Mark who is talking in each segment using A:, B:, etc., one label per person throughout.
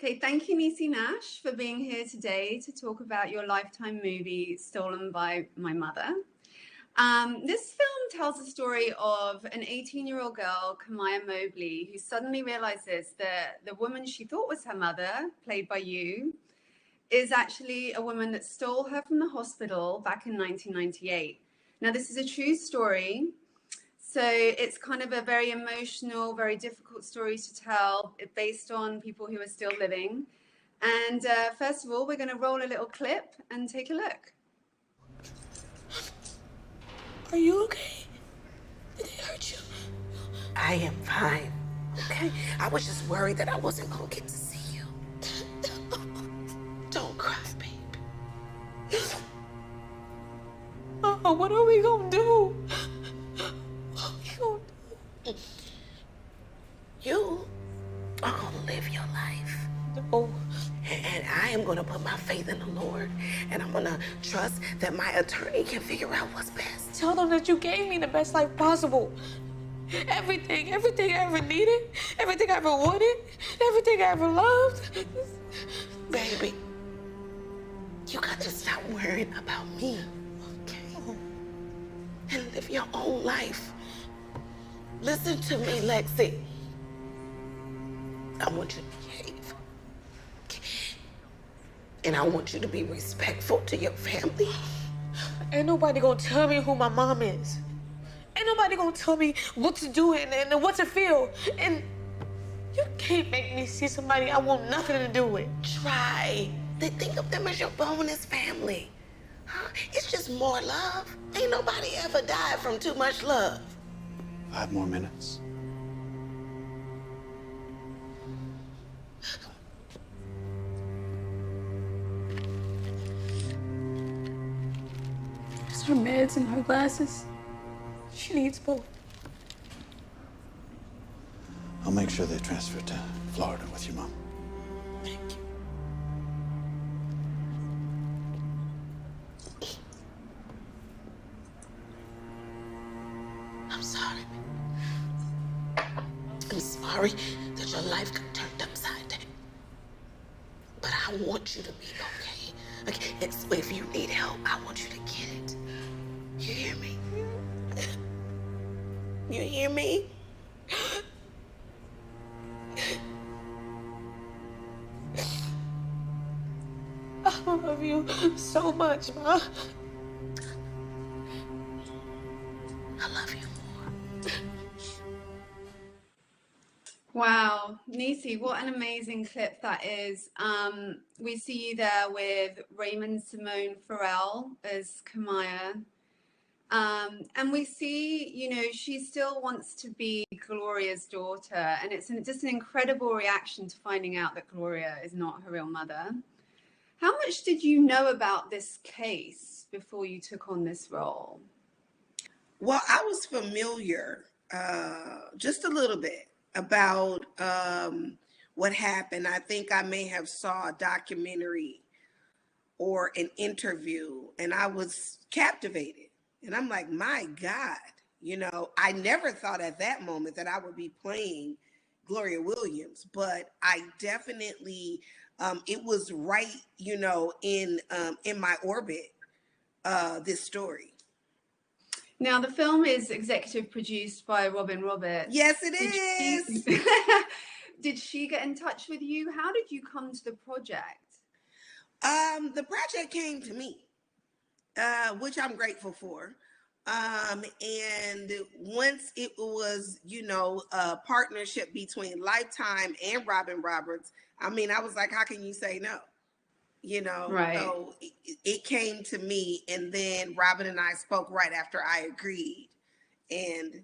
A: Okay, thank you, Niecy Nash, for being here today to talk about your Lifetime movie, Stolen by My Mother. This film tells the story of an 18-year-old girl, Kamiyah Mobley, who suddenly realizes that the woman she thought was her mother, played by you, is actually a woman that stole her from the hospital back in 1998. Now, this is a true story. So it's kind of a very emotional, very difficult story to tell, based on people who are still living. And first of all, we're going to roll a little clip and take a look.
B: Are you okay? Did they hurt you?
C: I am fine, okay? I was just worried that I wasn't gonna get to see you. Don't cry, baby.
B: Oh, what are we gonna do? What are we gonna do?
C: You are gonna live your life.
B: No.
C: And I am gonna put my faith in the Lord, and I'm gonna trust that my attorney can figure out what's best.
B: Tell them that you gave me the best life possible. Everything I ever needed, everything I ever wanted, everything I ever loved.
C: Baby, you got to stop worrying about me, okay? And live your own life. Listen to me, Lexi. I want you to behave. Okay? And I want you to be respectful to your family.
B: Ain't nobody gonna tell me who my mom is. Ain't nobody gonna tell me what to do and what to feel. And you can't make me see somebody I want nothing to do with.
C: Try. They think of them as your bonus family. Huh? It's just more love. Ain't nobody ever died from too much love.
D: 5 more minutes.
B: Just her meds and her glasses. She needs both.
D: I'll make sure they transfer to Florida with your mom.
C: Thank you. I'm sorry. I'm sorry that your life got turned upside down. But I want you to be okay. Okay, and so if you need help, I want you to get it. You hear me? You hear me?
B: I love you so much, Ma.
C: I love you more.
A: Wow, Niecy, what an amazing clip that is. We see you there with Raymond Simone Farrell as Kamiyah. And we see, she still wants to be Gloria's daughter. And it's just an incredible reaction to finding out that Gloria is not her real mother. How much did you know about this case before you took on this role?
E: Well, I was familiar just a little bit about what happened. I think I may have saw a documentary or an interview, and I was captivated. And I'm like, my God, I never thought at that moment that I would be playing Gloria Williams, but I definitely, it was right, in my orbit, this story.
A: Now, the film is executive produced by Robin Roberts.
E: Yes, it is.
A: Did she get in touch with you? How did you come to the project?
E: The project came to me, which I'm grateful for. And once it was, a partnership between Lifetime and Robin Roberts, I was like, how can you say no?
A: Right.
E: So it came to me, and then Robin and I spoke right after I agreed, and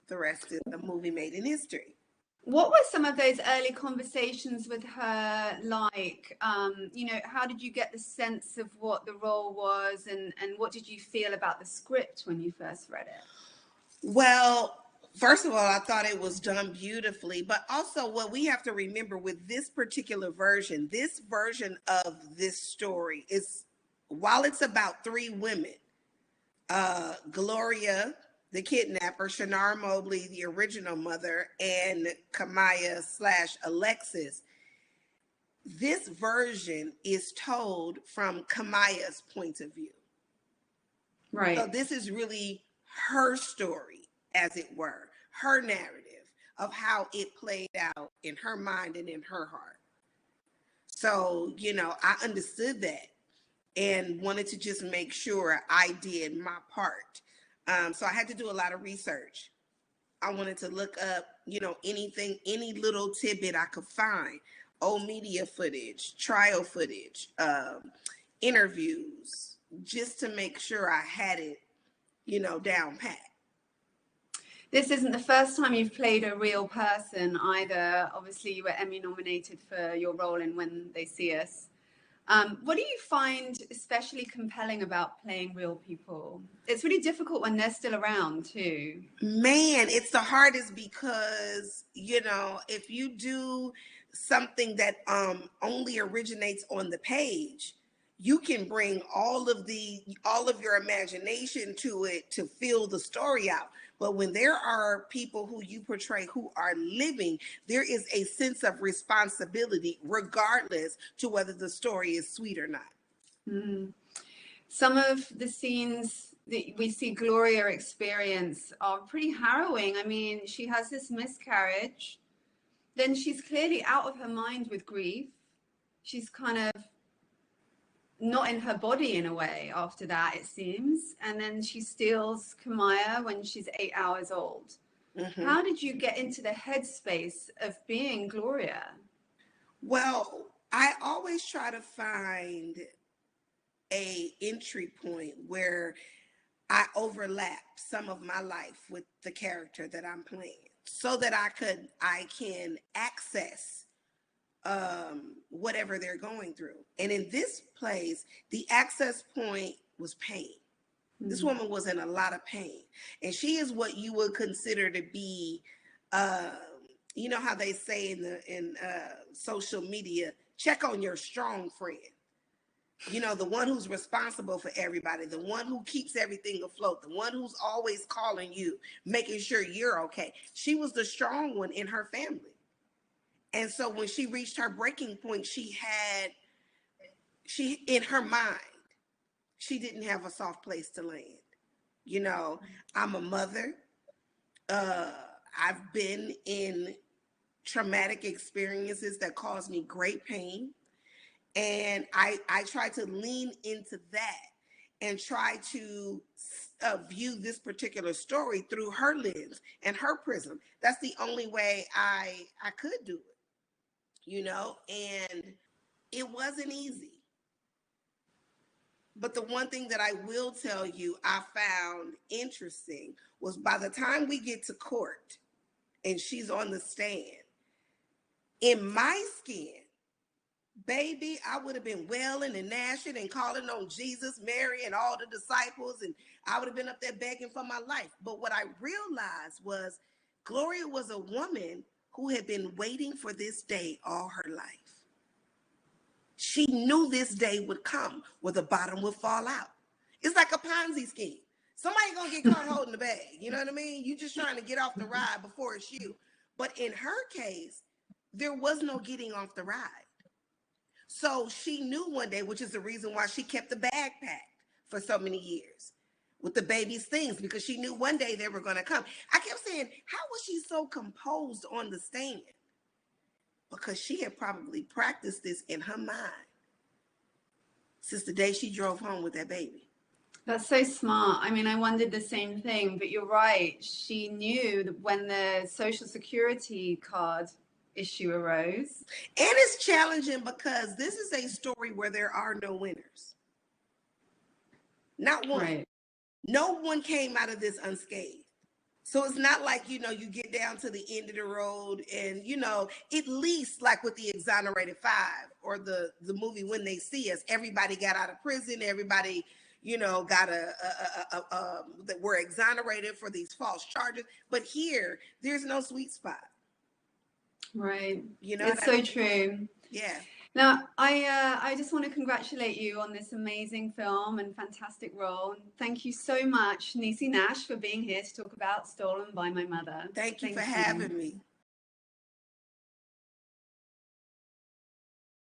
E: the rest of the movie made in history.
A: What were some of those early conversations with her like? How did you get the sense of what the role was, and what did you feel about the script when you first read it?
E: Well, first of all, I thought it was done beautifully, but also what we have to remember with this particular version, this version of this story is, while it's about 3 women, Gloria, the kidnapper, Shannara Mobley, the original mother, and Kamiyah / Alexis, this version is told from Kamiyah's point of view.
A: Right.
E: So this is really her story, as it were, her narrative of how it played out in her mind and in her heart. So, I understood that and wanted to just make sure I did my part. So I had to do a lot of research. I wanted to look up, anything, any little tidbit I could find, old media footage, trial footage, interviews, just to make sure I had it, down pat.
A: This isn't the first time you've played a real person either. Obviously, you were Emmy nominated for your role in When They See Us. What do you find especially compelling about playing real people? It's really difficult when they're still around too.
E: Man, it's the hardest because, if you do something that only originates on the page, you can bring all of your imagination to it to fill the story out. But when there are people who you portray who are living, there is a sense of responsibility, regardless to whether the story is sweet or not.
A: Mm. Some of the scenes that we see Gloria experience are pretty harrowing. I mean, she has this miscarriage, then she's clearly out of her mind with grief. She's kind of not in her body in a way after that, it seems. And then she steals Kamiyah when she's 8 hours old. Mm-hmm. How did you get into the headspace of being Gloria?
E: Well, I always try to find a entry point where I overlap some of my life with the character that I'm playing so that I can access whatever they're going through. And in this place, the access point was pain. Mm-hmm. This woman was in a lot of pain. And she is what you would consider to be, you know how they say in social media, check on your strong friend. The one who's responsible for everybody, the one who keeps everything afloat, the one who's always calling you, making sure you're okay. She was the strong one in her family. And so when she reached her breaking point, she in her mind, she didn't have a soft place to land. I'm a mother. I've been in traumatic experiences that caused me great pain. And I try to lean into that and try to view this particular story through her lens and her prism. That's the only way I could do it. And it wasn't easy. But the one thing that I will tell you I found interesting was by the time we get to court and she's on the stand, in my skin, baby, I would have been wailing and gnashing and calling on Jesus, Mary, and all the disciples, and I would have been up there begging for my life. But what I realized was Gloria was a woman who had been waiting for this day all her life. She knew this day would come where the bottom would fall out. It's like a Ponzi scheme. Somebody gonna get caught holding the bag. You know what I mean? You just trying to get off the ride before it's you. But in her case, there was no getting off the ride. So she knew one day, which is the reason why she kept the bag packed for so many years with the baby's things, because she knew one day they were going to come. I kept saying, how was she so composed on the stand? Because she had probably practiced this in her mind since the day she drove home with that baby.
A: That's so smart. I mean, I wondered the same thing, but you're right. She knew that when the Social Security card issue arose.
E: And it's challenging because this is a story where there are no winners. Not one. Right. No one came out of this unscathed. So it's not like, you get down to the end of the road and, at least like with the Exonerated Five or the movie When They See Us, everybody got out of prison. Everybody, got that were exonerated for these false charges. But here, there's no sweet spot.
A: Right. It's so true.
E: Yeah.
A: Now, I just want to congratulate you on this amazing film and fantastic role. And thank you so much, Niecy Nash, for being here to talk about Stolen by My Mother.
E: Thank you for having me.